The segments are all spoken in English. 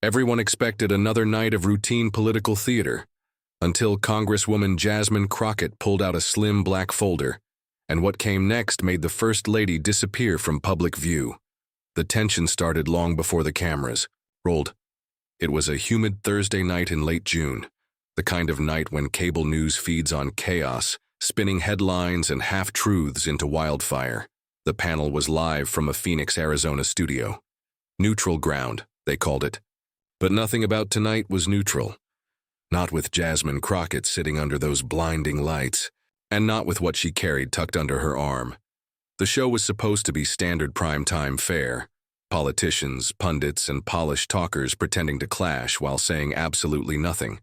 Everyone expected another night of routine political theater, until Congresswoman Jasmine Crockett pulled out a slim black folder, and what came next made the First Lady disappear from public view. The tension started long before the cameras rolled. It was a humid Thursday night in late June, the kind of night when cable news feeds on chaos, spinning headlines and half-truths into wildfire. The panel was live from a Phoenix, Arizona studio. Neutral ground, they called it. But nothing about tonight was neutral. Not with Jasmine Crockett sitting under those blinding lights, and not with what she carried tucked under her arm. The show was supposed to be standard primetime fare, politicians, pundits, and polished talkers pretending to clash while saying absolutely nothing.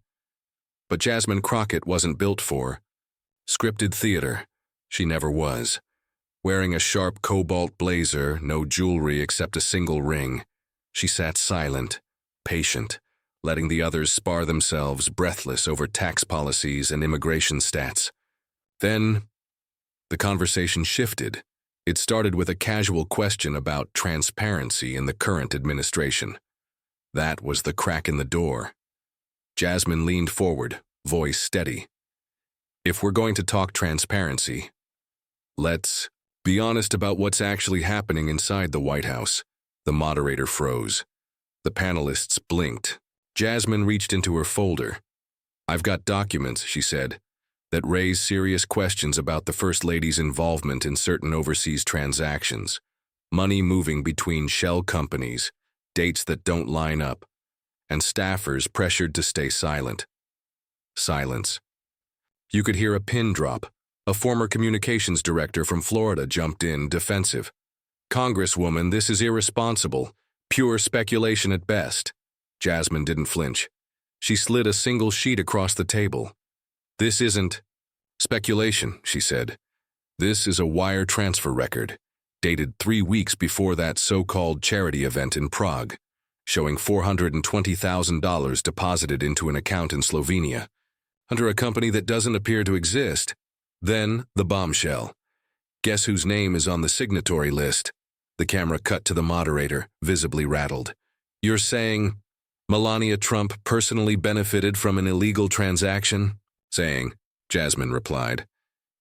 But Jasmine Crockett wasn't built for scripted theater. She never was. Wearing a sharp cobalt blazer, no jewelry except a single ring, she sat silent, patient, letting the others spar themselves breathless over tax policies and immigration stats. Then, the conversation shifted. It started with a casual question about transparency in the current administration. That was the crack in the door. Jasmine leaned forward, voice steady. If we're going to talk transparency, let's be honest about what's actually happening inside the White House. The moderator froze. The panelists blinked. Jasmine reached into her folder. I've got documents, she said, that raise serious questions about the First Lady's involvement in certain overseas transactions, money moving between shell companies, dates that don't line up, and staffers pressured to stay silent. Silence. You could hear a pin drop. A former communications director from Florida jumped in, defensive. Congresswoman, this is irresponsible. Pure speculation at best. Jasmine didn't flinch. She slid a single sheet across the table. This isn't speculation, she said. This is a wire transfer record, dated 3 weeks before that so-called charity event in Prague, showing $420,000 deposited into an account in Slovenia, under a company that doesn't appear to exist. Then, the bombshell. Guess whose name is on the signatory list? The camera cut to the moderator, visibly rattled. You're saying Melania Trump personally benefited from an illegal transaction? Saying, Jasmine replied.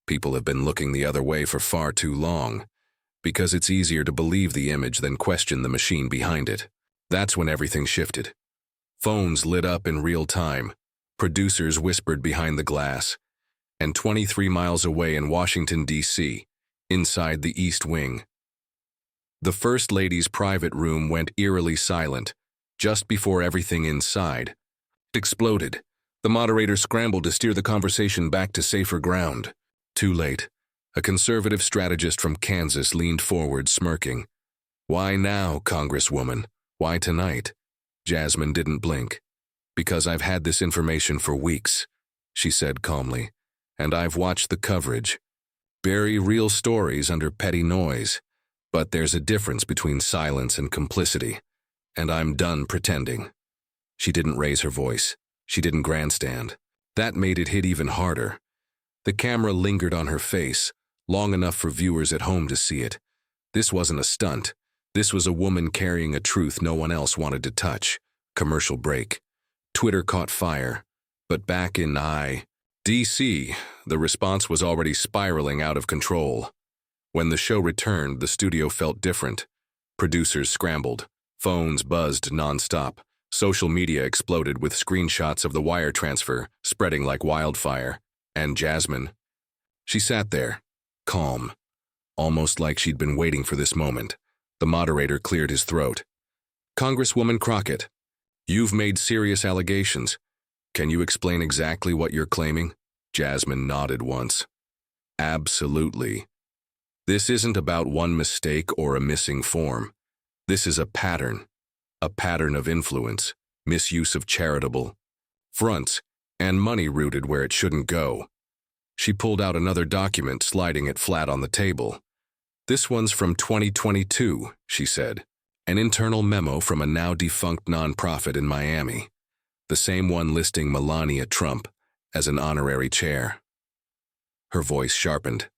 People have been looking the other way for far too long, because it's easier to believe the image than question the machine behind it. That's when everything shifted. Phones lit up in real time. Producers whispered behind the glass. And 23 miles away in Washington, D.C., inside the East Wing, the First Lady's private room went eerily silent, just before everything inside exploded. The moderator scrambled to steer the conversation back to safer ground. Too late. A conservative strategist from Kansas leaned forward, smirking. Why now, Congresswoman? Why tonight? Jasmine didn't blink. Because I've had this information for weeks, she said calmly, and I've watched the coverage. Bury real stories under petty noise. But there's a difference between silence and complicity, and I'm done pretending. She didn't raise her voice. She didn't grandstand. That made it hit even harder. The camera lingered on her face, long enough for viewers at home to see it. This wasn't a stunt. This was a woman carrying a truth no one else wanted to touch. Commercial break. Twitter caught fire. But back in D.C., the response was already spiraling out of control. When the show returned, the studio felt different. Producers scrambled. Phones buzzed nonstop. Social media exploded with screenshots of the wire transfer, spreading like wildfire. And Jasmine? She sat there, calm, almost like she'd been waiting for this moment. The moderator cleared his throat. Congresswoman Crockett, you've made serious allegations. Can you explain exactly what you're claiming? Jasmine nodded once. Absolutely. This isn't about one mistake or a missing form. This is a pattern of influence, misuse of charitable fronts, and money rooted where it shouldn't go. She pulled out another document, sliding it flat on the table. This one's from 2022, she said. An internal memo from a now-defunct nonprofit in Miami. The same one listing Melania Trump as an honorary chair. Her voice sharpened.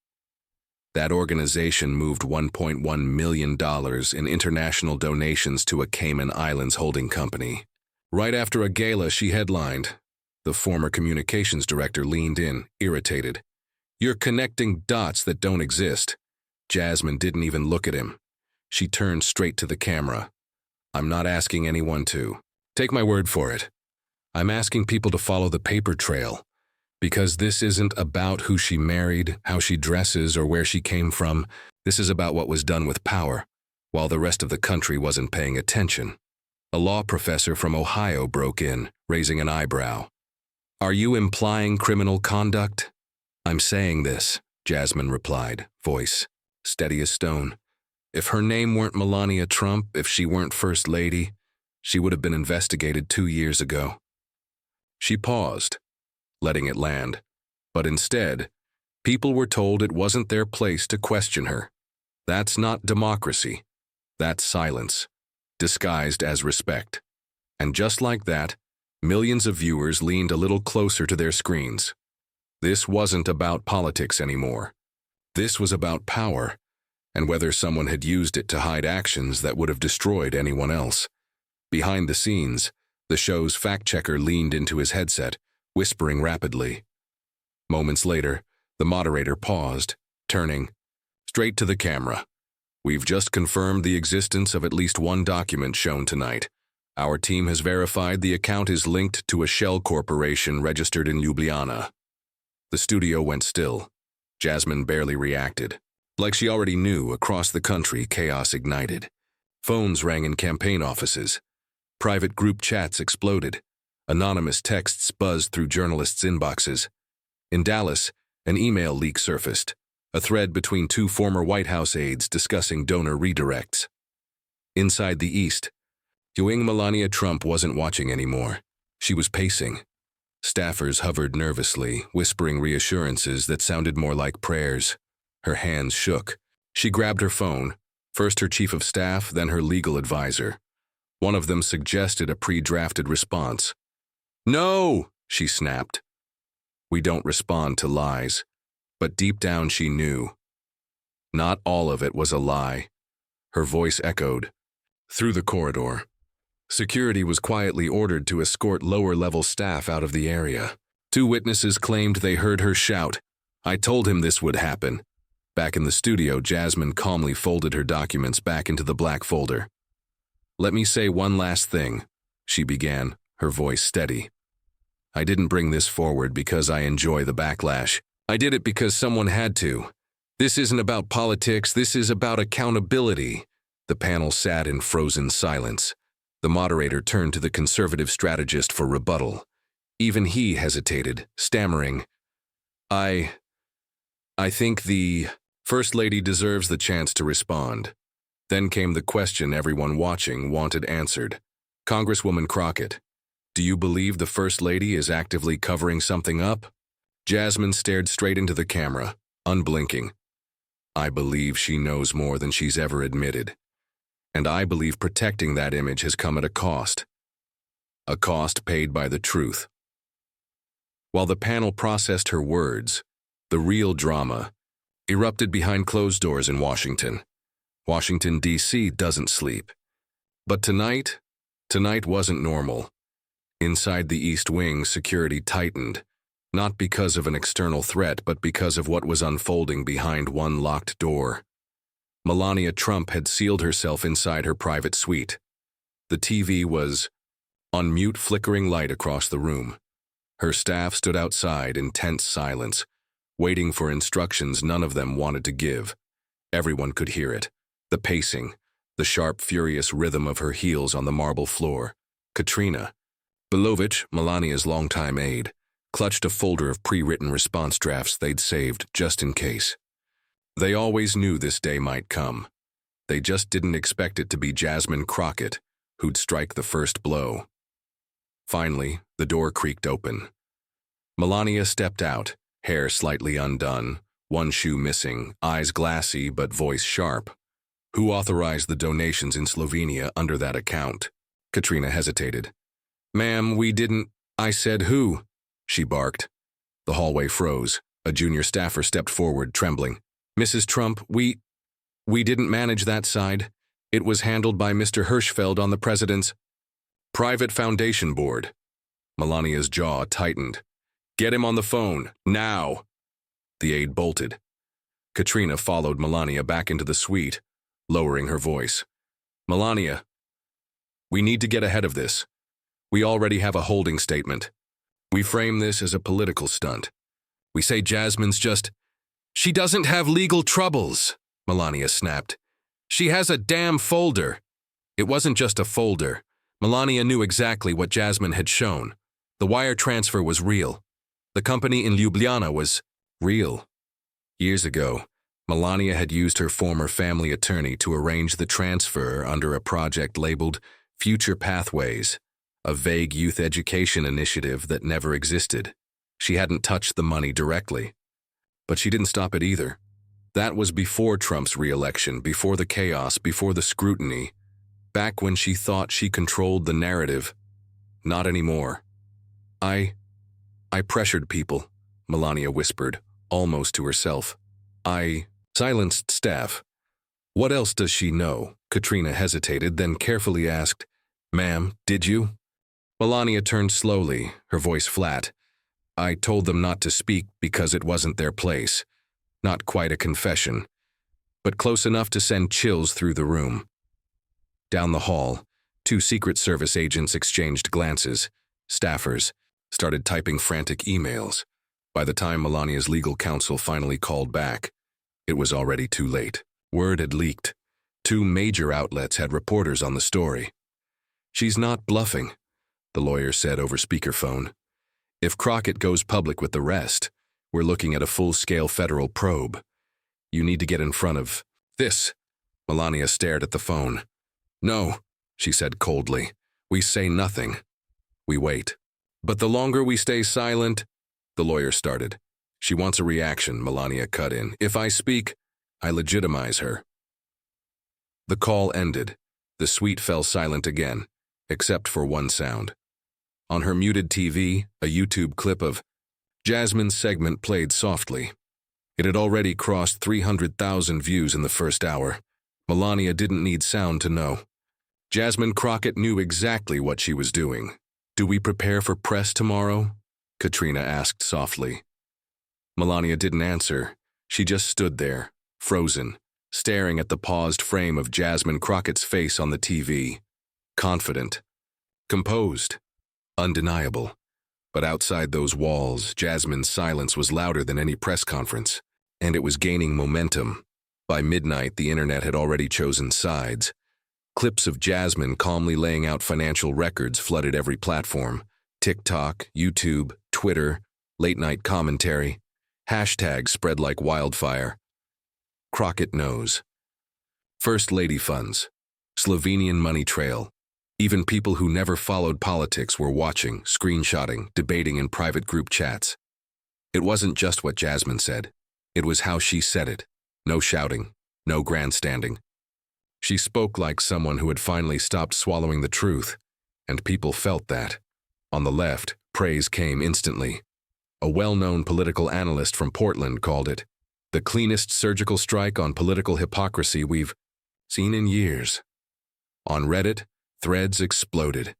That organization moved $1.1 million in international donations to a Cayman Islands holding company. Right after a gala she headlined. The former communications director leaned in, irritated. "You're connecting dots that don't exist." Jasmine didn't even look at him. She turned straight to the camera. "I'm not asking anyone to. Take my word for it. I'm asking people to follow the paper trail. Because this isn't about who she married, how she dresses, or where she came from. This is about what was done with power, while the rest of the country wasn't paying attention." A law professor from Ohio broke in, raising an eyebrow. "Are you implying criminal conduct?" "I'm saying this," Jasmine replied, voice steady as stone. "If her name weren't Melania Trump, if she weren't First Lady, she would have been investigated 2 years ago." She paused, letting it land. But instead, people were told it wasn't their place to question her. That's not democracy. That's silence, disguised as respect. And just like that, millions of viewers leaned a little closer to their screens. This wasn't about politics anymore. This was about power, and whether someone had used it to hide actions that would have destroyed anyone else. Behind the scenes, the show's fact-checker leaned into his headset, whispering rapidly. Moments later, the moderator paused, turning straight to the camera. "We've just confirmed the existence of at least one document shown tonight. Our team has verified the account is linked to a shell corporation registered in Ljubljana." The studio went still. Jasmine barely reacted. Like she already knew, across the country, chaos ignited. Phones rang in campaign offices. Private group chats exploded. Anonymous texts buzzed through journalists' inboxes. In Dallas, an email leak surfaced, a thread between 2 former White House aides discussing donor redirects. Inside the East, young Melania Trump wasn't watching anymore. She was pacing. Staffers hovered nervously, whispering reassurances that sounded more like prayers. Her hands shook. She grabbed her phone, first her chief of staff, then her legal advisor. One of them suggested a pre-drafted response. "No!" she snapped. "We don't respond to lies." But deep down she knew. Not all of it was a lie. Her voice echoed through the corridor. Security was quietly ordered to escort lower-level staff out of the area. 2 witnesses claimed they heard her shout, "I told him this would happen." Back in the studio, Jasmine calmly folded her documents back into the black folder. "Let me say one last thing," she began, her voice steady. "I didn't bring this forward because I enjoy the backlash. I did it because someone had to. This isn't about politics, this is about accountability." The panel sat in frozen silence. The moderator turned to the conservative strategist for rebuttal. Even he hesitated, stammering, I think the First Lady deserves the chance to respond." Then came the question everyone watching wanted answered. "Congresswoman Crockett, do you believe the First Lady is actively covering something up?" Jasmine stared straight into the camera, unblinking. "I believe she knows more than she's ever admitted. And I believe protecting that image has come at a cost. A cost paid by the truth." While the panel processed her words, the real drama erupted behind closed doors in Washington. Washington, D.C. doesn't sleep. But tonight wasn't normal. Inside the East Wing, security tightened, not because of an external threat, but because of what was unfolding behind one locked door. Melania Trump had sealed herself inside her private suite. The TV was on mute, flickering light across the room. Her staff stood outside in tense silence, waiting for instructions none of them wanted to give. Everyone could hear it. The pacing, the sharp, furious rhythm of her heels on the marble floor. Katrina Belovich, Melania's longtime aide, clutched a folder of pre-written response drafts they'd saved just in case. They always knew this day might come. They just didn't expect it to be Jasmine Crockett who'd strike the first blow. Finally, the door creaked open. Melania stepped out, hair slightly undone, one shoe missing, eyes glassy but voice sharp. "Who authorized the donations in Slovenia under that account?" Katrina hesitated. "Ma'am, we didn't—" "I said who," she barked. The hallway froze. A junior staffer stepped forward, trembling. "Mrs. Trump, we didn't manage that side. It was handled by Mr. Hirschfeld on the president's—" Private foundation board. Melania's jaw tightened. Get him on the phone, now. The aide bolted. Katrina followed Melania back into the suite, lowering her voice. Melania, we need to get ahead of this. We already have a holding statement. We frame this as a political stunt. We say Jasmine's just... She doesn't have legal troubles, Melania snapped. She has a damn folder. It wasn't just a folder. Melania knew exactly what Jasmine had shown. The wire transfer was real. The company in Ljubljana was real. Years ago, Melania had used her former family attorney to arrange the transfer under a project labeled Future Pathways, a vague youth education initiative that never existed. She hadn't touched the money directly. But she didn't stop it either. That was before Trump's re-election, before the chaos, before the scrutiny, back when she thought she controlled the narrative. Not anymore. I pressured people, Melania whispered, almost to herself. I silenced staff. What else does she know? Katrina hesitated, then carefully asked, Ma'am, did you? Melania turned slowly, her voice flat. I told them not to speak because it wasn't their place. Not quite a confession, but close enough to send chills through the room. Down the hall, two Secret Service agents exchanged glances. Staffers started typing frantic emails. By the time Melania's legal counsel finally called back, it was already too late. Word had leaked. Two major outlets had reporters on the story. She's not bluffing, the lawyer said over speakerphone. If Crockett goes public with the rest, we're looking at a full-scale federal probe. You need to get in front of this. Melania stared at the phone. No, she said coldly. We say nothing. We wait. But the longer we stay silent, the lawyer started. She wants a reaction, Melania cut in. If I speak, I legitimize her. The call ended. The suite fell silent again, except for one sound. On her muted TV, a YouTube clip of Jasmine's segment played softly. It had already crossed 300,000 views in the first hour. Melania didn't need sound to know. Jasmine Crockett knew exactly what she was doing. Do we prepare for press tomorrow? Katrina asked softly. Melania didn't answer. She just stood there, frozen, staring at the paused frame of Jasmine Crockett's face on the TV. Confident, composed, undeniable. But outside those walls, Jasmine's silence was louder than any press conference, and it was gaining momentum. By midnight, the internet had already chosen sides. Clips of Jasmine calmly laying out financial records flooded every platform. TikTok, YouTube, Twitter, late-night commentary. Hashtags spread like wildfire. Crockett knows. First Lady funds. Slovenian money trail. Even people who never followed politics were watching, screenshotting, debating in private group chats. It wasn't just what Jasmine said. It was how she said it. No shouting, no grandstanding. She spoke like someone who had finally stopped swallowing the truth, and people felt that. On the left, praise came instantly. A well-known political analyst from Portland called it the cleanest surgical strike on political hypocrisy we've seen in years. On Reddit, threads exploded.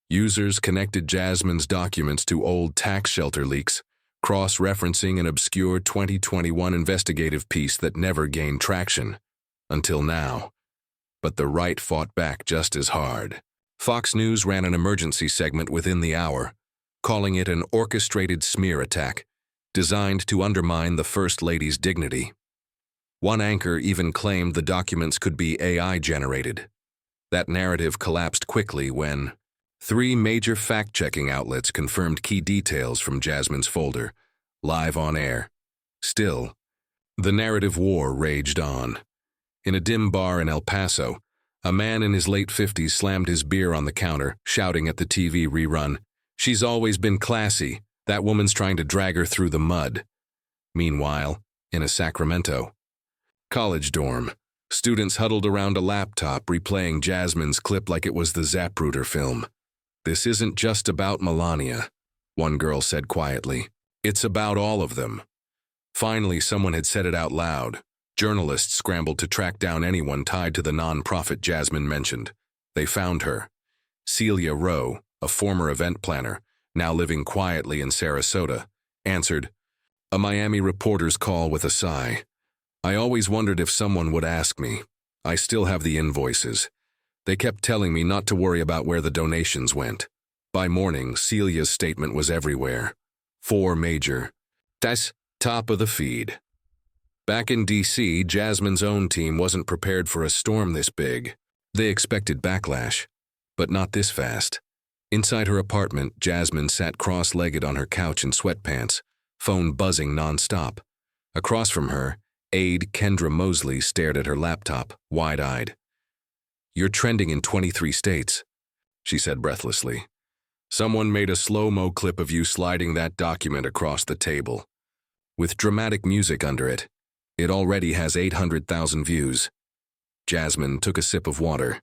Users connected Jasmine's documents to old tax shelter leaks, cross-referencing an obscure 2021 investigative piece that never gained traction. Until now. But the right fought back just as hard. Fox News ran an emergency segment within the hour, calling it an orchestrated smear attack, designed to undermine the First Lady's dignity. One anchor even claimed the documents could be AI-generated. That narrative collapsed quickly when 3 major fact-checking outlets confirmed key details from Jasmine's folder, live on air. Still, the narrative war raged on. In a dim bar in El Paso, a man in his late 50s slammed his beer on the counter, shouting at the TV rerun, "She's always been classy. That woman's trying to drag her through the mud." Meanwhile, in a Sacramento college dorm, students huddled around a laptop replaying Jasmine's clip like it was the Zapruder film. "This isn't just about Melania," one girl said quietly. "It's about all of them." Finally, someone had said it out loud. Journalists scrambled to track down anyone tied to the non-profit Jasmine mentioned. They found her, Celia Rowe, a former event planner, now living quietly in Sarasota, answered, "A Miami reporter's call with a sigh. I always wondered if someone would ask me. I still have the invoices. They kept telling me not to worry about where the donations went." By morning, Celia's statement was everywhere. 4 major. That's top of the feed. Back in D.C., Jasmine's own team wasn't prepared for a storm this big. They expected backlash, but not this fast. Inside her apartment, Jasmine sat cross-legged on her couch in sweatpants, phone buzzing non-stop. Across from her, aide Kendra Mosley stared at her laptop, wide-eyed. "You're trending in 23 states," she said breathlessly. "Someone made a slow-mo clip of you sliding that document across the table. With dramatic music under it. It already has 800,000 views." Jasmine took a sip of water.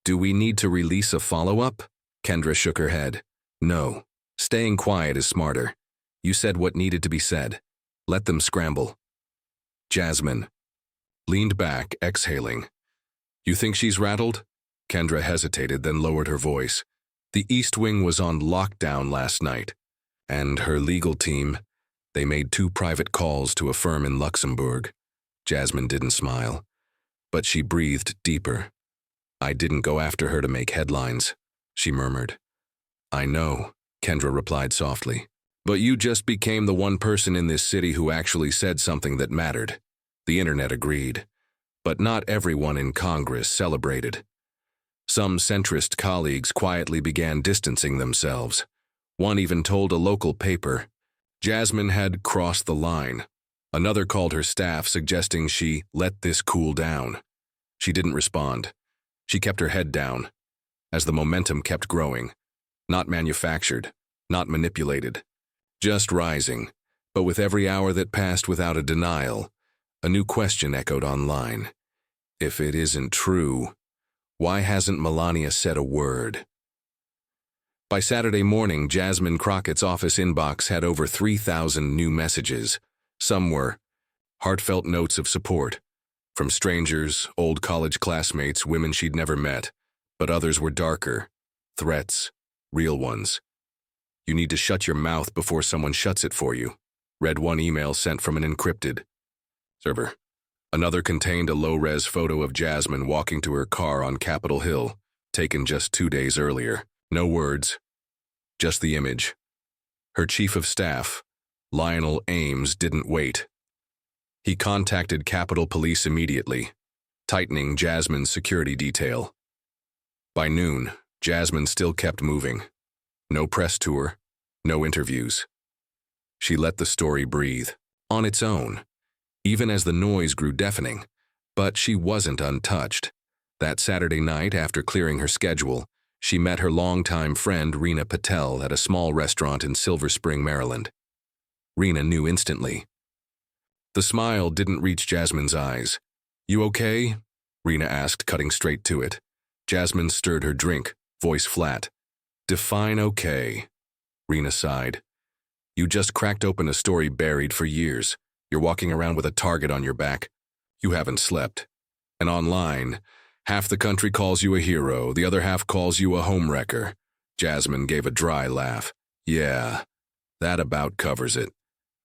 "Do we need to release a follow-up?" Kendra shook her head. "No. Staying quiet is smarter. You said what needed to be said. Let them scramble." Jasmine leaned back, exhaling. "You think she's rattled?" Kendra hesitated, then lowered her voice. "The East Wing was on lockdown last night. And her legal team, they made 2 private calls to a firm in Luxembourg." Jasmine didn't smile, but she breathed deeper. "I didn't go after her to make headlines," she murmured. "I know," Kendra replied softly. "But you just became the one person in this city who actually said something that mattered." The internet agreed. But not everyone in Congress celebrated. Some centrist colleagues quietly began distancing themselves. One even told a local paper Jasmine had crossed the line. Another called her staff, suggesting she let this cool down. She didn't respond. She kept her head down, as the momentum kept growing. Not manufactured, not manipulated, just rising. But with every hour that passed without a denial, a new question echoed online. If it isn't true, why hasn't Melania said a word? By Saturday morning, Jasmine Crockett's office inbox had over 3,000 new messages. Some were heartfelt notes of support, from strangers, old college classmates, women she'd never met, but others were darker, threats, real ones. "You need to shut your mouth before someone shuts it for you," read one email sent from an encrypted server. Another contained a low-res photo of Jasmine walking to her car on Capitol Hill, taken just 2 days earlier. No words, just the image. Her chief of staff, Lionel Ames, didn't wait. He contacted Capitol Police immediately, tightening Jasmine's security detail. By noon, Jasmine still kept moving. No press tour, no interviews. She let the story breathe, on its own, even as the noise grew deafening. But she wasn't untouched. That Saturday night, after clearing her schedule, she met her longtime friend Reena Patel at a small restaurant in Silver Spring, Maryland. Reena knew instantly. The smile didn't reach Jasmine's eyes. "You okay?" Reena asked, cutting straight to it. Jasmine stirred her drink, voice flat. "Define okay." Reena sighed. "You just cracked open a story buried for years. You're walking around with a target on your back. You haven't slept. And online, half the country calls you a hero, the other half calls you a homewrecker." Jasmine gave a dry laugh. "Yeah, that about covers it."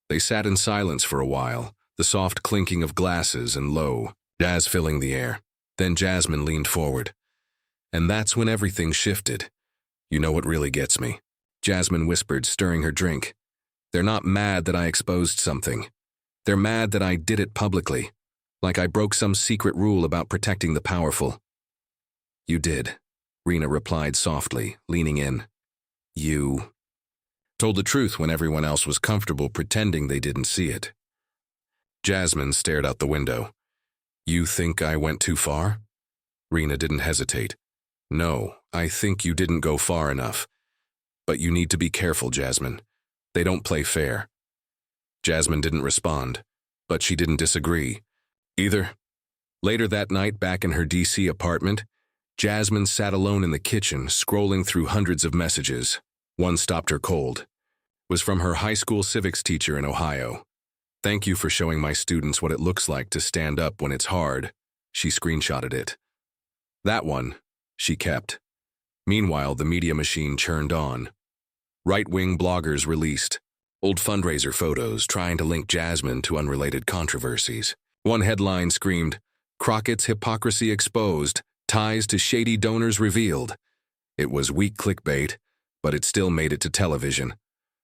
They sat in silence for a while, the soft clinking of glasses and low jazz filling the air. Then Jasmine leaned forward. "And that's when everything shifted. You know what really gets me?" Jasmine whispered, stirring her drink. "They're not mad that I exposed something. They're mad that I did it publicly, like I broke some secret rule about protecting the powerful." "You did," Reena replied softly, leaning in. "You told the truth when everyone else was comfortable pretending they didn't see it." Jasmine stared out the window. "You think I went too far?" Reena didn't hesitate. "No, I think you didn't go far enough. But you need to be careful, Jasmine. They don't play fair." Jasmine didn't respond, but she didn't disagree either. Later that night, back in her D.C. apartment, Jasmine sat alone in the kitchen, scrolling through hundreds of messages. One stopped her cold. It was from her high school civics teacher in Ohio. "Thank you for showing my students what it looks like to stand up when it's hard." She screenshotted it. That one, she kept. Meanwhile, the media machine churned on. Right-wing bloggers released old fundraiser photos trying to link Jasmine to unrelated controversies. One headline screamed, "Crockett's hypocrisy exposed, ties to shady donors revealed." It was weak clickbait, but it still made it to television.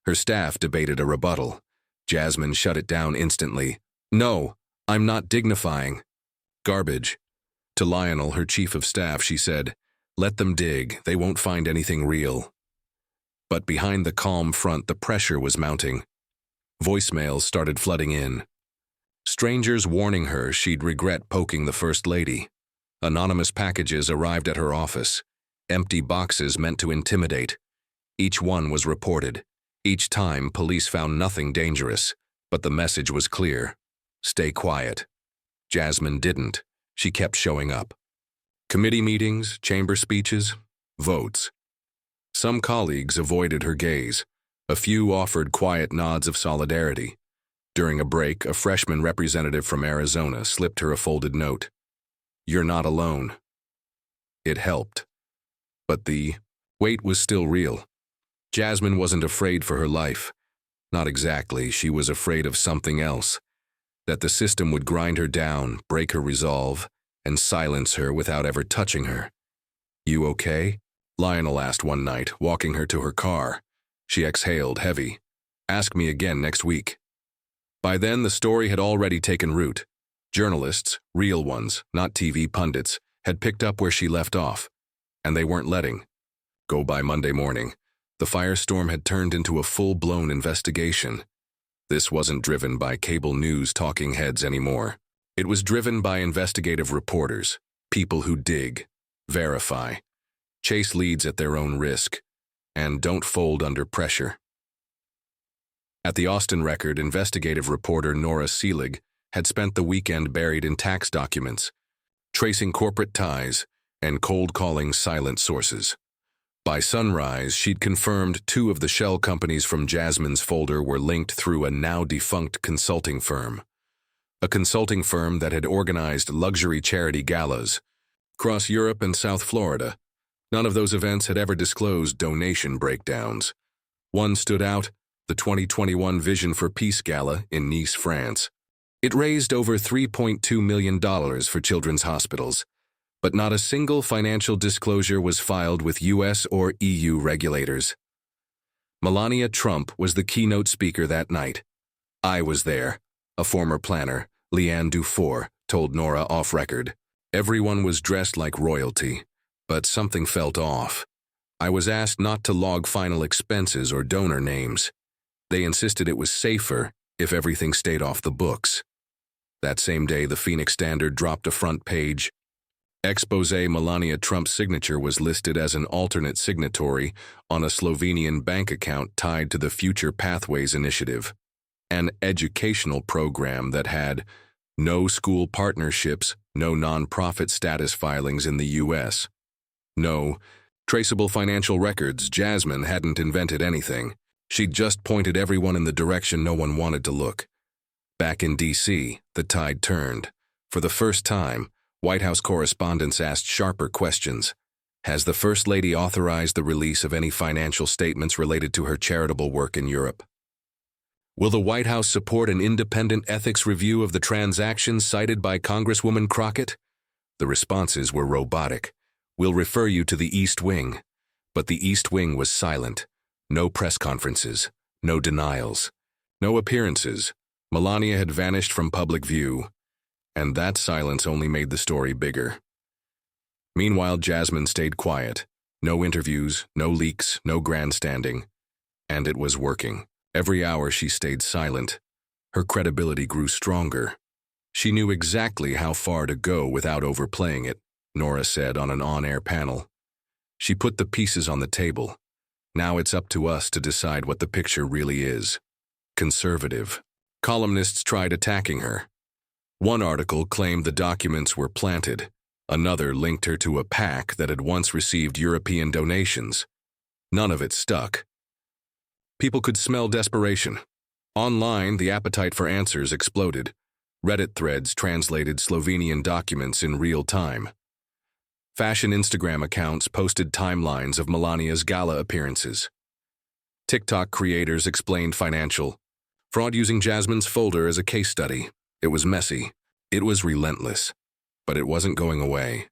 Her staff debated a rebuttal. Jasmine shut it down instantly. "No, I'm not dignifying." Garbage. To Lionel, her chief of staff, she said, "Let them dig, they won't find anything real." But behind the calm front, the pressure was mounting. Voicemails started flooding in. Strangers warning her she'd regret poking the First Lady. Anonymous packages arrived at her office. Empty boxes meant to intimidate. Each one was reported. Each time, police found nothing dangerous, but the message was clear. Stay quiet. Jasmine didn't. She kept showing up. Committee meetings, chamber speeches, votes. Some colleagues avoided her gaze. A few offered quiet nods of solidarity. During a break, a freshman representative from Arizona slipped her a folded note. "You're not alone." It helped. But the weight was still real. Jasmine wasn't afraid for her life. Not exactly. She was afraid of something else. That the system would grind her down, break her resolve, and silence her without ever touching her. "You okay?" Lionel asked one night, walking her to her car. She exhaled heavy. "Ask me again next week." By then, the story had already taken root. Journalists, real ones, not TV pundits, had picked up where she left off, and they weren't letting go. By Monday morning, the firestorm had turned into a full-blown investigation. This wasn't driven by cable news talking heads anymore. It was driven by investigative reporters, people who dig, verify, chase leads at their own risk, and don't fold under pressure. At the Austin Record, investigative reporter Nora Seelig had spent the weekend buried in tax documents, tracing corporate ties and cold-calling silent sources. By sunrise, she'd confirmed 2 of the shell companies from Jasmine's folder were linked through a now-defunct consulting firm. A consulting firm that had organized luxury charity galas across Europe and South Florida. None of those events had ever disclosed donation breakdowns. One stood out, the 2021 Vision for Peace Gala in Nice, France. It raised over $3.2 million for children's hospitals, but not a single financial disclosure was filed with US or EU regulators. Melania Trump was the keynote speaker that night. "I was there," a former planner, Leanne Dufour, told Nora off-record. "Everyone was dressed like royalty, but something felt off. I was asked not to log final expenses or donor names. They insisted it was safer if everything stayed off the books." That same day, the Phoenix Standard dropped a front page expose. Melania Trump's signature was listed as an alternate signatory on a Slovenian bank account tied to the Future Pathways Initiative, an educational program that had no school partnerships, no nonprofit status filings in the US, no traceable financial records. Jasmine hadn't invented anything. She'd just pointed everyone in the direction no one wanted to look. Back in D.C., the tide turned. For the first time, White House correspondents asked sharper questions. Has the First Lady authorized the release of any financial statements related to her charitable work in Europe? Will the White House support an independent ethics review of the transactions cited by Congresswoman Crockett? The responses were robotic. "We'll refer you to the East Wing." But the East Wing was silent. No press conferences, no denials, no appearances. Melania had vanished from public view, and that silence only made the story bigger. Meanwhile, Jasmine stayed quiet. No interviews, no leaks, no grandstanding. And it was working. Every hour she stayed silent. Her credibility grew stronger. She knew exactly how far to go without overplaying it, Nora said on an on-air panel. She put the pieces on the table. Now it's up to us to decide what the picture really is. Conservative. Columnists tried attacking her. One article claimed the documents were planted. Another linked her to a PAC that had once received European donations. None of it stuck. People could smell desperation. Online, the appetite for answers exploded. Reddit threads translated Slovenian documents in real time. Fashion Instagram accounts posted timelines of Melania's gala appearances. TikTok creators explained financial fraud using Jasmine's folder as a case study. It was messy. It was relentless. But it wasn't going away.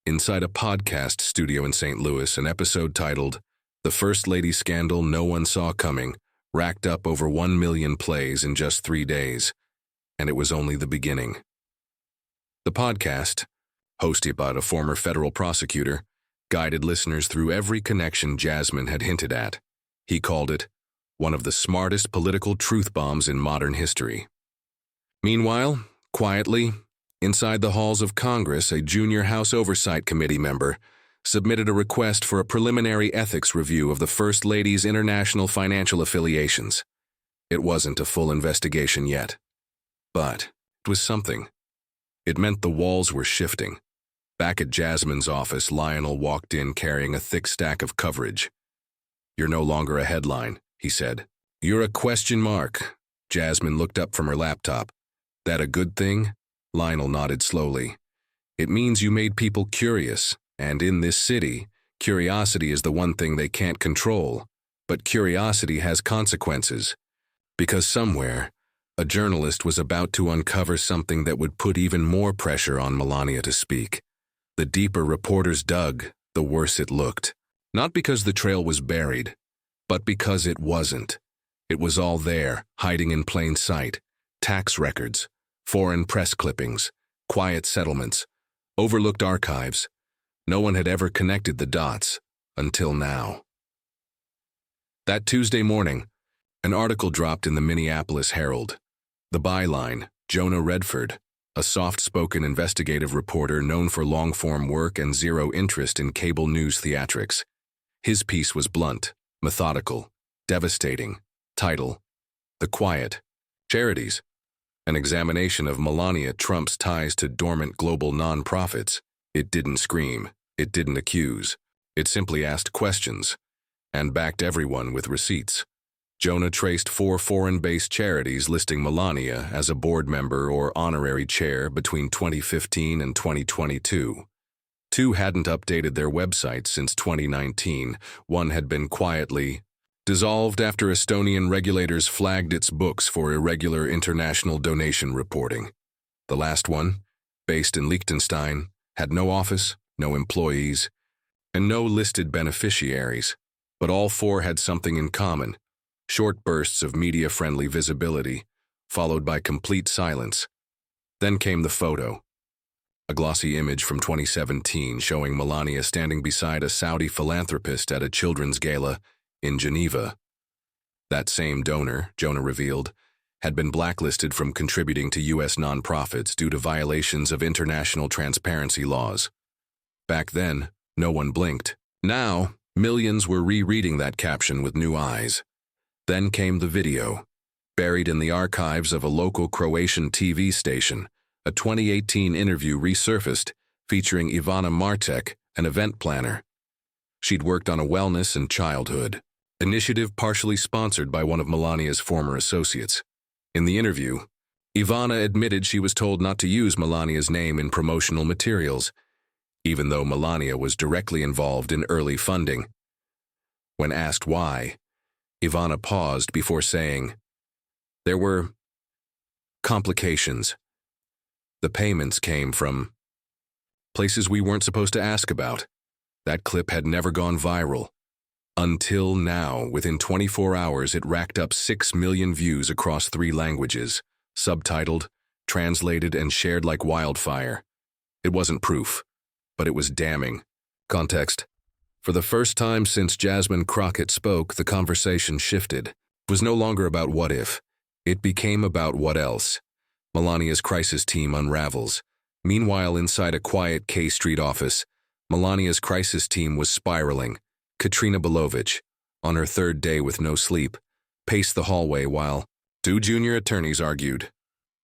Inside a podcast studio in St. Louis, an episode titled "The First Lady Scandal No One Saw Coming" racked up over 1 million plays in just 3 days. And it was only the beginning. The podcast, hosted by a former federal prosecutor, guided listeners through every connection Jasmine had hinted at. He called it one of the smartest political truth bombs in modern history. Meanwhile, quietly, inside the halls of Congress, a junior House Oversight Committee member submitted a request for a preliminary ethics review of the First Lady's international financial affiliations. It wasn't a full investigation yet, but it was something. It meant the walls were shifting. Back at Jasmine's office, Lionel walked in carrying a thick stack of coverage. "You're no longer a headline," he said. "You're a question mark." Jasmine looked up from her laptop. "That a good thing?" Lionel nodded slowly. "It means you made people curious, and in this city, curiosity is the one thing they can't control. But curiosity has consequences. Because somewhere, a journalist was about to uncover something that would put even more pressure on Melania to speak. The deeper reporters dug, the worse it looked. Not because the trail was buried, but because it wasn't. It was all there, hiding in plain sight. Tax records, foreign press clippings, quiet settlements, overlooked archives. No one had ever connected the dots, until now. That Tuesday morning, an article dropped in the Minneapolis Herald. The byline, Jonah Redford, a soft-spoken investigative reporter known for long-form work and zero interest in cable news theatrics. His piece was blunt, methodical, devastating. Title: The Quiet. Charities. An examination of Melania Trump's ties to dormant global nonprofits. It didn't scream. It didn't accuse. It simply asked questions, and backed everyone with receipts. Jonah traced 4 foreign-based charities listing Melania as a board member or honorary chair between 2015 and 2022. 2 hadn't updated their websites since 2019. 1 had been quietly dissolved after Estonian regulators flagged its books for irregular international donation reporting. The last one, based in Liechtenstein, had no office, no employees, and no listed beneficiaries. But all 4 had something in common: short bursts of media-friendly visibility, followed by complete silence. Then came the photo. A glossy image from 2017 showing Melania standing beside a Saudi philanthropist at a children's gala in Geneva. That same donor, Jonah revealed, had been blacklisted from contributing to U.S. nonprofits due to violations of international transparency laws. Back then, no one blinked. Now, millions were rereading that caption with new eyes. Then came the video. Buried in the archives of a local Croatian TV station, a 2018 interview resurfaced featuring Ivana Martek, an event planner. She'd worked on a wellness and childhood initiative partially sponsored by one of Melania's former associates. In the interview, Ivana admitted she was told not to use Melania's name in promotional materials, even though Melania was directly involved in early funding. When asked why, Ivana paused before saying, "There were complications. The payments came from places we weren't supposed to ask about." That clip had never gone viral. Until now, within 24 hours, it racked up 6 million views across 3 languages, subtitled, translated, and shared like wildfire. It wasn't proof, but it was damning. Context. For the first time since Jasmine Crockett spoke, the conversation shifted. It was no longer about what if. It became about what else. Melania's crisis team unravels. Meanwhile, inside a quiet K Street office, Melania's crisis team was spiraling. Katrina Belovich, on her 3rd day with no sleep, paced the hallway while 2 junior attorneys argued.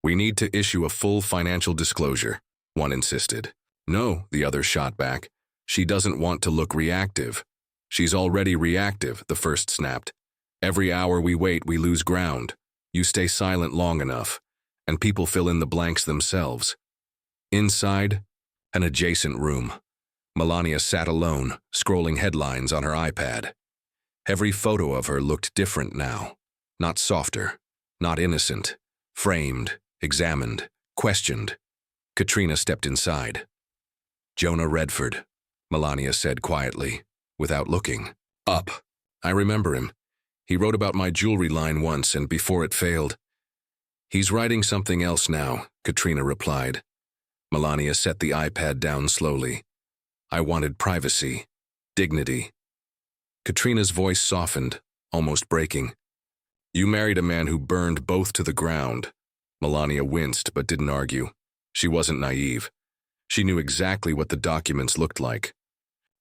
"We need to issue a full financial disclosure," one insisted. "No," the other shot back. "She doesn't want to look reactive." "She's already reactive," the first snapped. "Every hour we wait, we lose ground. You stay silent long enough, and people fill in the blanks themselves." Inside, an adjacent room. Melania sat alone, scrolling headlines on her iPad. Every photo of her looked different now. Not softer, not innocent, framed, examined, questioned. Katrina stepped inside. "Jonah Redford," Melania said quietly, without looking. "Up. I remember him. He wrote about my jewelry line once, and before it failed." "He's writing something else now," Katrina replied. Melania set the iPad down slowly. "I wanted privacy, dignity." Katrina's voice softened, almost breaking. "You married a man who burned both to the ground." Melania winced but didn't argue. She wasn't naive. She knew exactly what the documents looked like.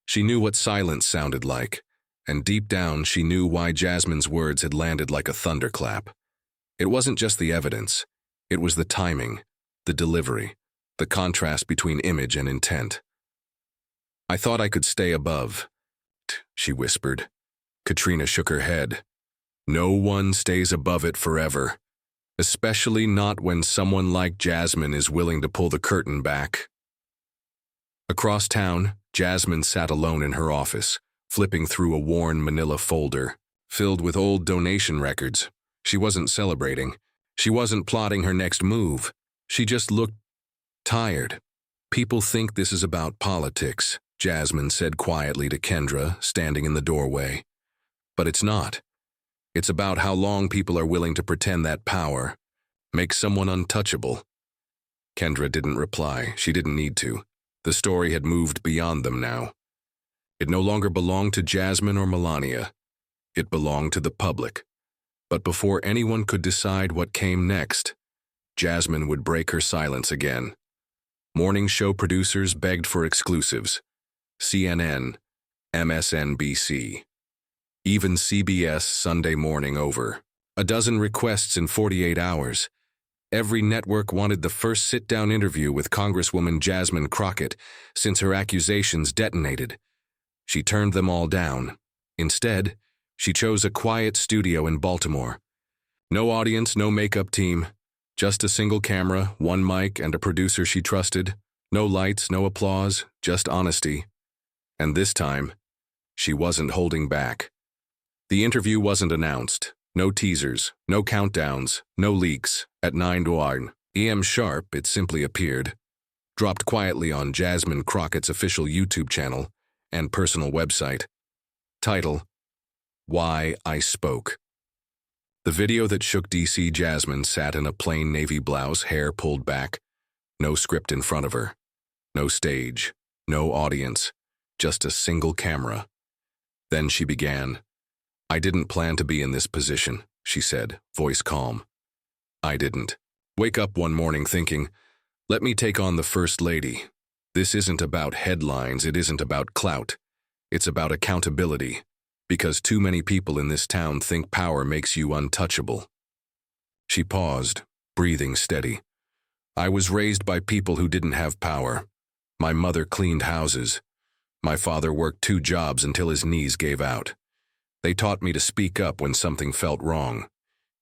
She knew what silence sounded like, and deep down she knew why Jasmine's words had landed like a thunderclap. It wasn't just the evidence. It was the timing, the delivery, the contrast between image and intent. "I thought I could stay above," she whispered. Katrina shook her head. "No one stays above it forever, especially not when someone like Jasmine is willing to pull the curtain back." Across town, Jasmine sat alone in her office, flipping through a worn manila folder, filled with old donation records. She wasn't celebrating. She wasn't plotting her next move. She just looked tired. "People think this is about politics," Jasmine said quietly to Kendra, standing in the doorway. "But it's not. It's about how long people are willing to pretend that power makes someone untouchable." Kendra didn't reply. She didn't need to. The story had moved beyond them now. It no longer belonged to Jasmine or Melania. It belonged to the public. But before anyone could decide what came next, Jasmine would break her silence again. Morning show producers begged for exclusives. CNN, MSNBC, even CBS Sunday Morning over. A dozen requests in 48 hours. Every network wanted the first sit-down interview with Congresswoman Jasmine Crockett since her accusations detonated. She turned them all down. Instead, she chose a quiet studio in Baltimore. No audience, no makeup team. Just a single camera, one mic, and a producer she trusted. No lights, no applause, just honesty. And this time, she wasn't holding back. The interview wasn't announced. No teasers, no countdowns, no leaks. At 9 a.m. sharp, it simply appeared. Dropped quietly on Jasmine Crockett's official YouTube channel and personal website. Title: Why I Spoke. The video that shook DC. Jasmine sat in a plain navy blouse, hair pulled back. No script in front of her. No stage. No audience. Just a single camera. Then she began. "I didn't plan to be in this position," she said, voice calm. "I didn't wake up one morning thinking, let me take on the First Lady. This isn't about headlines, it isn't about clout. It's about accountability, because too many people in this town think power makes you untouchable." She paused, breathing steady. "I was raised by people who didn't have power. My mother cleaned houses. My father worked 2 jobs until his knees gave out. They taught me to speak up when something felt wrong,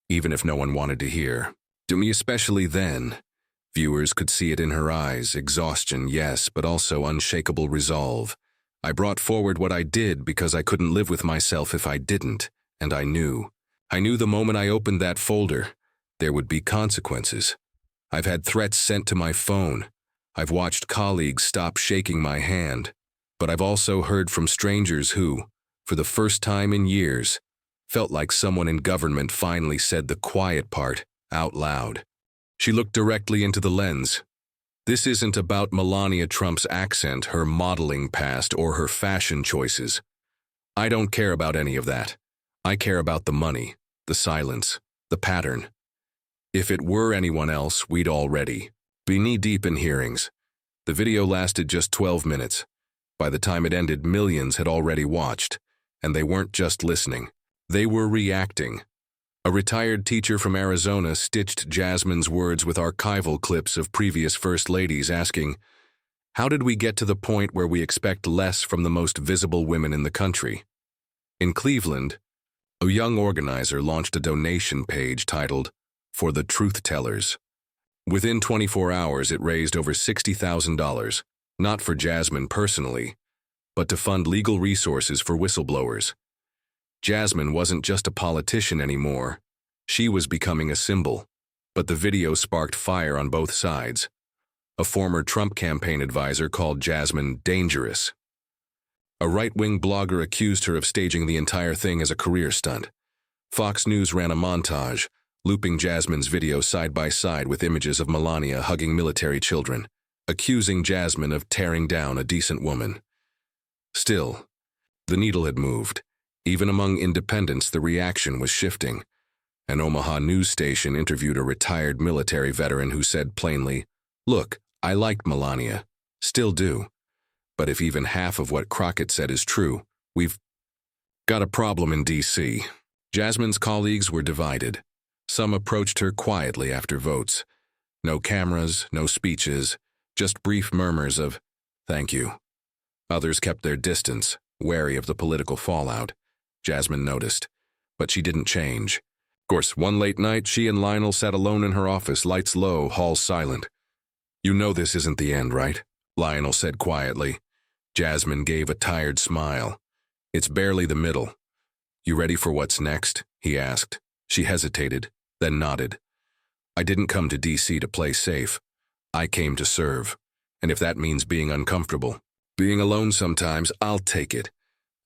even if no one wanted to hear. To me, especially then." Viewers could see it in her eyes, exhaustion, yes, but also unshakable resolve. "I brought forward what I did because I couldn't live with myself if I didn't, and I knew. I knew the moment I opened that folder, there would be consequences. I've had threats sent to my phone. I've watched colleagues stop shaking my hand, but I've also heard from strangers who, for the first time in years, felt like someone in government finally said the quiet part out loud." She looked directly into the lens. "This isn't about Melania Trump's accent, her modeling past, or her fashion choices. I don't care about any of that. I care about the money, the silence, the pattern. If it were anyone else, we'd already be knee-deep in hearings." The video lasted just 12 minutes. By the time it ended, millions had already watched. And they weren't just listening. They were reacting. A retired teacher from Arizona stitched Jasmine's words with archival clips of previous First Ladies asking, "How did we get to the point where we expect less from the most visible women in the country?" In Cleveland, a young organizer launched a donation page titled, "For the Truth Tellers." Within 24 hours, it raised over $60,000, not for Jasmine personally, but to fund legal resources for whistleblowers. Jasmine wasn't just a politician anymore. She was becoming a symbol. But the video sparked fire on both sides. A former Trump campaign advisor called Jasmine dangerous. A right-wing blogger accused her of staging the entire thing as a career stunt. Fox News ran a montage, looping Jasmine's video side by side with images of Melania hugging military children, accusing Jasmine of tearing down a decent woman. Still, the needle had moved. Even among independents, the reaction was shifting. An Omaha news station interviewed a retired military veteran who said plainly, "Look, I liked Melania. Still do. But if even half of what Crockett said is true, we've got a problem in D.C." Jasmine's colleagues were divided. Some approached her quietly after votes. No cameras, no speeches, just brief murmurs of, "Thank you." Others kept their distance, wary of the political fallout. Jasmine noticed, but she didn't change. Of course, one late night, she and Lionel sat alone in her office, lights low, hall silent. "You know this isn't the end, right?" Lionel said quietly. Jasmine gave a tired smile. "It's barely the middle." "You ready for what's next?" he asked. She hesitated, then nodded. "I didn't come to D.C. to play safe. I came to serve. And if that means being uncomfortable, being alone sometimes, I'll take it,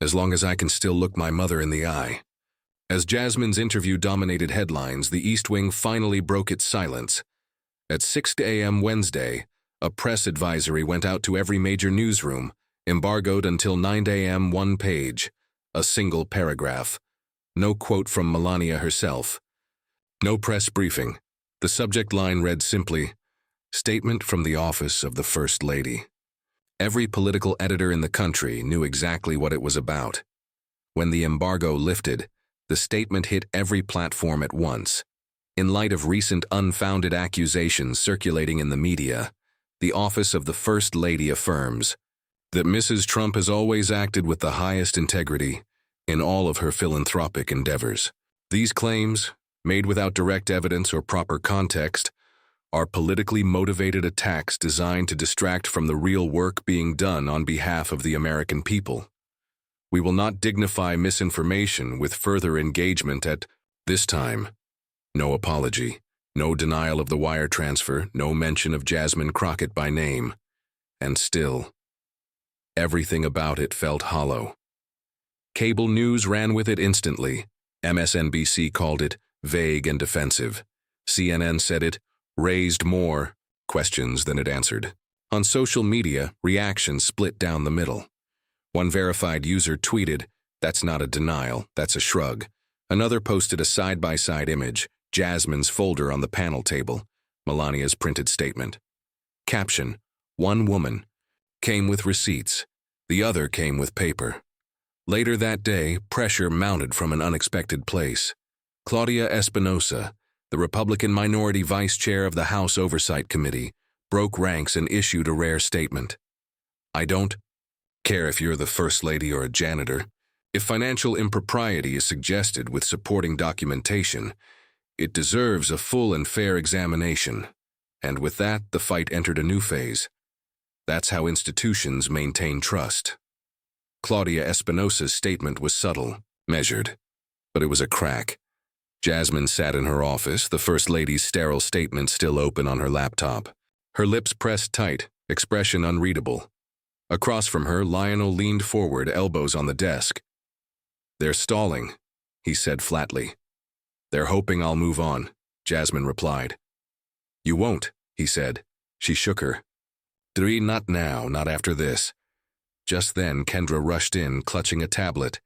as long as I can still look my mother in the eye." As Jasmine's interview dominated headlines, the East Wing finally broke its silence. At 6 a.m. Wednesday, a press advisory went out to every major newsroom, embargoed until 9 a.m. one page, a single paragraph. No quote from Melania herself. No press briefing. The subject line read simply, "Statement from the Office of the First Lady." Every political editor in the country knew exactly what it was about. When the embargo lifted, the statement hit every platform at once. In light of recent unfounded accusations circulating in the media, the Office of the First Lady affirms that Mrs. Trump has always acted with the highest integrity in all of her philanthropic endeavors. These claims, made without direct evidence or proper context, are politically motivated attacks designed to distract from the real work being done on behalf of the American people. We will not dignify misinformation with further engagement at this time. No apology, no denial of the wire transfer, no mention of Jasmine Crockett by name. And still, everything about it felt hollow. Cable news ran with it instantly. MSNBC called it vague and defensive. CNN said it raised more questions than it answered. On social media, reactions split down the middle. One verified user tweeted, "That's not a denial, that's a shrug." Another posted a side-by-side image, Jasmine's folder on the panel table, Melania's printed statement. Caption, "One woman came with receipts, the other came with paper." Later that day, pressure mounted from an unexpected place. Claudia Espinosa, the Republican minority vice chair of the House Oversight Committee, broke ranks and issued a rare statement. "I don't care if you're the First Lady or a janitor. If financial impropriety is suggested with supporting documentation, it deserves a full and fair examination." And with that, the fight entered a new phase. That's how institutions maintain trust. Claudia Espinosa's statement was subtle, measured, but it was a crack. Jasmine sat in her office, the First Lady's sterile statement still open on her laptop. Her lips pressed tight, expression unreadable. Across from her, Lionel leaned forward, elbows on the desk. "They're stalling," he said flatly. "They're hoping I'll move on," Jasmine replied. "You won't," he said. She shook her. Not now, not after this." Just then, Kendra rushed in, clutching a tablet.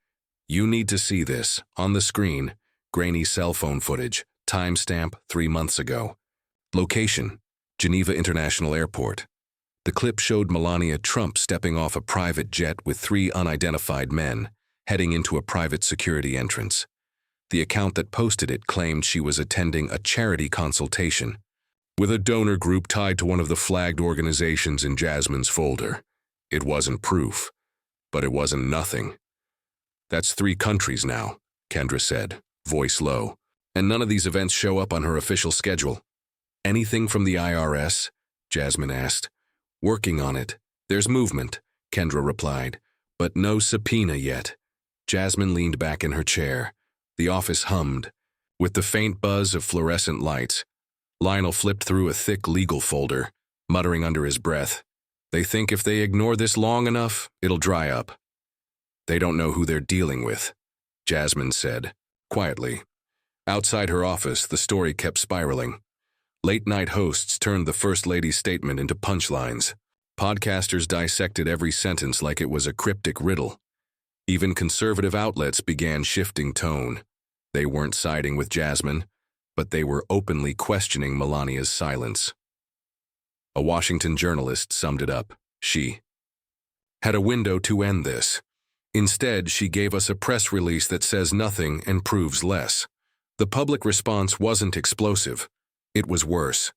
"You need to see this. On the screen, grainy cell phone footage, timestamp 3 months ago. Location, Geneva International Airport." The clip showed Melania Trump stepping off a private jet with 3 unidentified men, heading into a private security entrance. The account that posted it claimed she was attending a charity consultation with a donor group tied to one of the flagged organizations in Jasmine's folder. It wasn't proof, but it wasn't nothing. "That's 3 countries now," Kendra said, voice low. "And none of these events show up on her official schedule." "Anything from the IRS?" Jasmine asked. "Working on it. There's movement," Kendra replied. But no subpoena yet. Jasmine leaned back in her chair. The office hummed. With the faint buzz of fluorescent lights, Lionel flipped through a thick legal folder, muttering under his breath. They think if they ignore this long enough, it'll dry up. They don't know who they're dealing with, Jasmine said, quietly. Outside her office, the story kept spiraling. Late-night hosts turned the First Lady's statement into punchlines. Podcasters dissected every sentence like it was a cryptic riddle. Even conservative outlets began shifting tone. They weren't siding with Jasmine, but they were openly questioning Melania's silence. A Washington journalist summed it up. She had a window to end this. Instead, she gave us a press release that says nothing and proves less. The public response wasn't explosive. It was worse.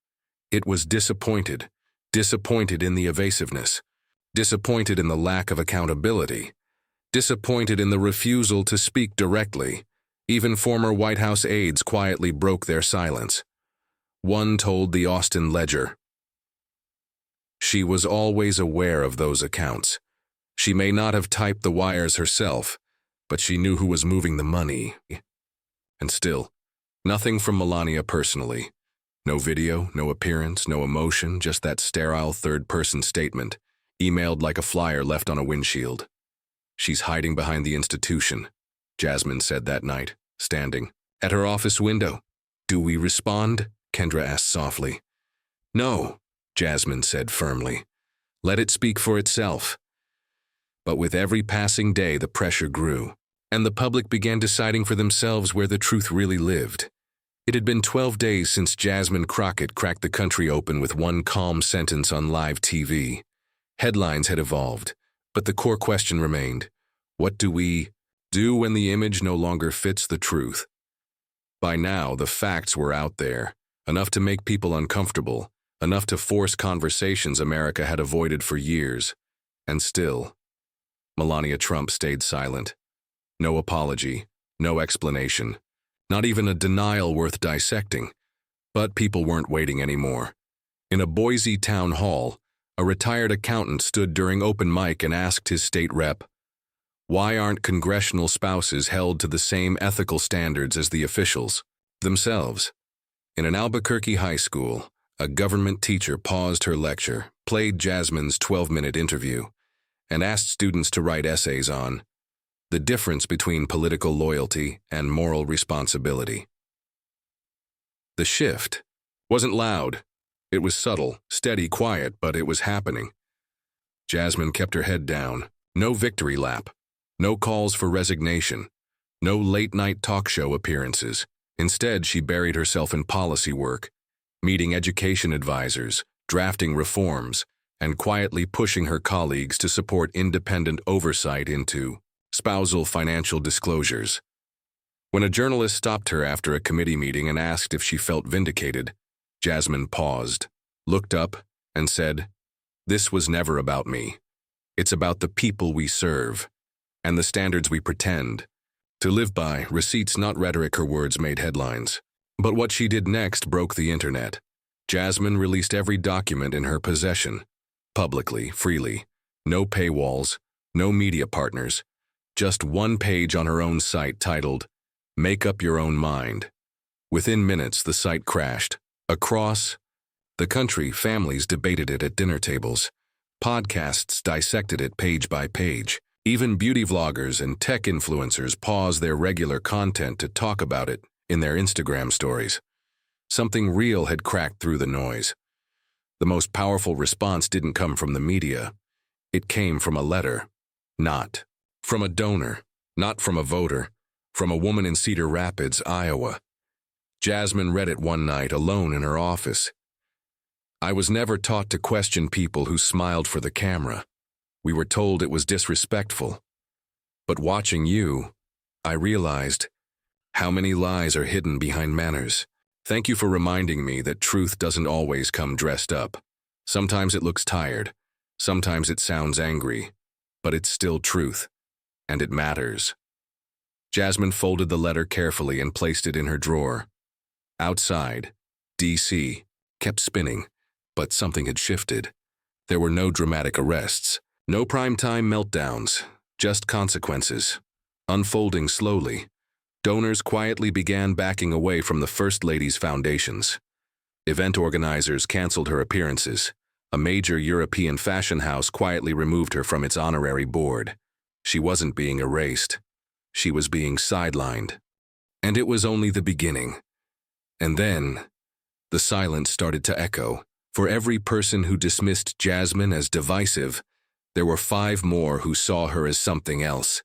It was disappointed. Disappointed in the evasiveness. Disappointed in the lack of accountability. Disappointed in the refusal to speak directly. Even former White House aides quietly broke their silence. One told the Austin Ledger, "She was always aware of those accounts. She may not have typed the wires herself, but she knew who was moving the money." And still, nothing from Melania personally. No video, no appearance, no emotion, just that sterile third-person statement, emailed like a flyer left on a windshield. "She's hiding behind the institution," Jasmine said that night, standing at her office window. "Do we respond?" Kendra asked softly. "No," Jasmine said firmly. "Let it speak for itself." But with every passing day, the pressure grew, and the public began deciding for themselves where the truth really lived. It had been 12 days since Jasmine Crockett cracked the country open with one calm sentence on live TV. Headlines had evolved, but the core question remained: what do we do when the image no longer fits the truth? By now, the facts were out there, enough to make people uncomfortable, enough to force conversations America had avoided for years. And still, Melania Trump stayed silent. No apology, no explanation, not even a denial worth dissecting. But people weren't waiting anymore. In a Boise town hall, a retired accountant stood during open mic and asked his state rep, "Why aren't congressional spouses held to the same ethical standards as the officials themselves?" In an Albuquerque high school, a government teacher paused her lecture, played Jasmine's 12-minute interview, and asked students to write essays on the difference between political loyalty and moral responsibility. The shift wasn't loud. It was subtle, steady, quiet, but it was happening. Jasmine kept her head down. No victory lap. No calls for resignation. No late-night talk show appearances. Instead, she buried herself in policy work, meeting education advisors, drafting reforms, and quietly pushing her colleagues to support independent oversight into spousal financial disclosures. When a journalist stopped her after a committee meeting and asked if she felt vindicated, Jasmine paused, looked up, and said, "This was never about me. It's about the people we serve, and the standards we pretend to live by." Receipts, not rhetoric. Her words made headlines. But what she did next broke the internet. Jasmine released every document in her possession, publicly, freely. No paywalls, no media partners. Just one page on her own site titled, "Make Up Your Own Mind." Within minutes, the site crashed. Across the country, families debated it at dinner tables. Podcasts dissected it page by page. Even beauty vloggers and tech influencers paused their regular content to talk about it in their Instagram stories. Something real had cracked through the noise. The most powerful response didn't come from the media. It came from a letter. Not from a donor, not from a voter, from a woman in Cedar Rapids, Iowa. Jasmine read it one night alone in her office. "I was never taught to question people who smiled for the camera. We were told it was disrespectful. But watching you, I realized how many lies are hidden behind manners. Thank you for reminding me that truth doesn't always come dressed up. Sometimes it looks tired. Sometimes it sounds angry. But it's still truth. And it matters." Jasmine folded the letter carefully and placed it in her drawer. Outside, D.C. kept spinning, but something had shifted. There were no dramatic arrests, no primetime meltdowns, just consequences. Unfolding slowly, donors quietly began backing away from the First Lady's foundations. Event organizers canceled her appearances. A major European fashion house quietly removed her from its honorary board. She wasn't being erased. She was being sidelined. And it was only the beginning. And then, the silence started to echo. For every person who dismissed Jasmine as divisive, there were 5 more who saw her as something else.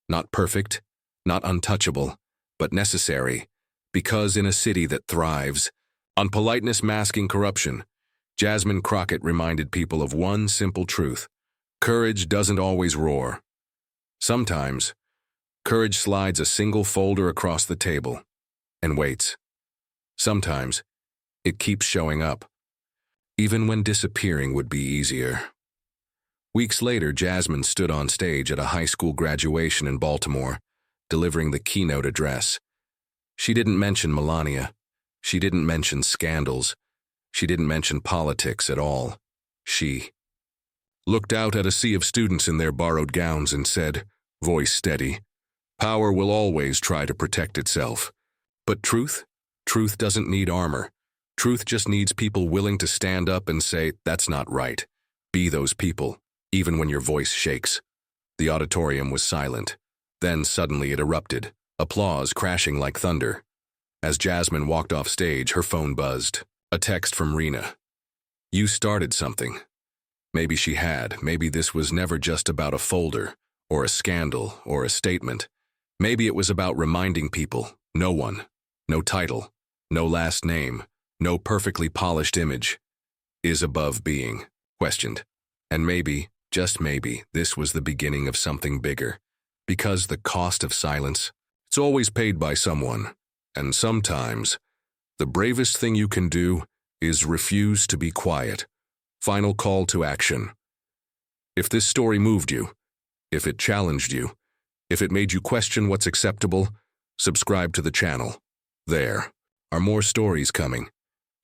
Not perfect, not untouchable, but necessary. Because in a city that thrives on politeness masking corruption, Jasmine Crockett reminded people of one simple truth. Courage doesn't always roar. Sometimes, courage slides a single folder across the table and waits. Sometimes, it keeps showing up, even when disappearing would be easier. Weeks later, Jasmine stood on stage at a high school graduation in Baltimore, delivering the keynote address. She didn't mention Melania. She didn't mention scandals. She didn't mention politics at all. She looked out at a sea of students in their borrowed gowns and said, voice steady, "Power will always try to protect itself. But truth? Truth doesn't need armor. Truth just needs people willing to stand up and say, that's not right. Be those people, even when your voice shakes." The auditorium was silent. Then suddenly it erupted, applause crashing like thunder. As Jasmine walked off stage, her phone buzzed. A text from Rena. "You started something." Maybe she had. Maybe this was never just about a folder, or a scandal, or a statement. Maybe it was about reminding people, no one, no title, no last name, no perfectly polished image, is above being questioned. And maybe, just maybe, this was the beginning of something bigger. Because the cost of silence, it's always paid by someone. And sometimes, the bravest thing you can do is refuse to be quiet. Final call to action. If this story moved you, if it challenged you, if it made you question what's acceptable, subscribe to the channel. There are more stories coming.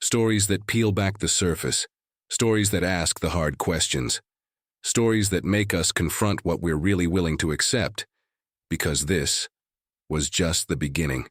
Stories that peel back the surface. Stories that ask the hard questions. Stories that make us confront what we're really willing to accept. Because this was just the beginning.